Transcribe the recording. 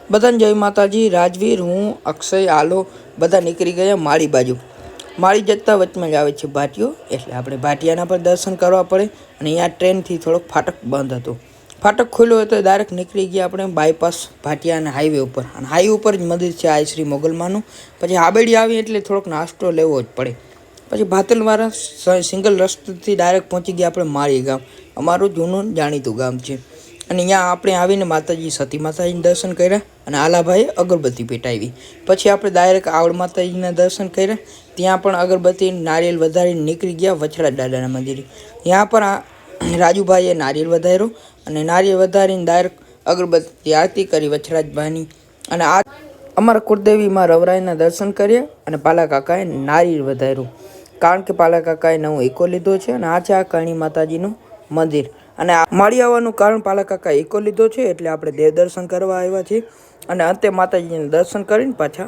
બધાને જય માતાજી। રાજવીર, હું, અક્ષય, આલો બધા નીકળી ગયા માળી બાજુ। માળી જતા વચમાં જ આવે છે ભાટિયો, એટલે આપણે ભાટિયાના પર દર્શન કરવા પડે। અને અહીંયા ટ્રેનથી થોડોક ફાટક બંધ હતો, ફાટક ખુલ્યો હતો ડાયરેક્ટ નીકળી ગયા આપણે બાયપાસ ભાટિયાના હાઈવે ઉપર। અને હાઈવે ઉપર જ મંદિર છે આ શ્રી મોગલમાનું। પછી હાબેડી આવી એટલે થોડોક નાસ્તો લેવો જ પડે। પછી ભાતલવાળા સિંગલ રસ્તેથી ડાયરેક્ટ પહોંચી ગયા આપણે માળી ગામ, અમારું જૂનું જાણીતું ગામ છે। અને અહીંયા આપણે આવીને માતાજી સતી માતાજીના દર્શન કર્યા અને આલાભાઈએ અગરબત્તી પેટાવી। પછી આપણે ડાયરેક્ટ આવડ માતાજીના દર્શન કર્યા, ત્યાં પણ અગરબત્તી નારિયેલ વધારીને નીકળી ગયા વછરાજ દાદાના મંદિરે। ત્યાં પણ રાજુભાઈએ નારિયેલ વધાર્યો અને નારિયેલ વધારીને ડાયરેક્ટ અગરબત્તી આરતી કરી વછરાજભાઈની। અને આ અમારા કુળદેવીમાં રવરાયના દર્શન કર્યા અને પાલા કાકાએ નારિયેલ વધાર્યું, કારણ કે પાલા કાકાએ નવો એકો લીધો છે। અને આ છે આ કરણી માતાજીનું મંદિર। અને માળી આવવાનું કારણ પાલા કાકા એકો લીધો છે એટલે આપણે દેવ દર્શન કરવા આવ્યા છીએ। અને અંતે માતાજીના દર્શન કરીને પાછા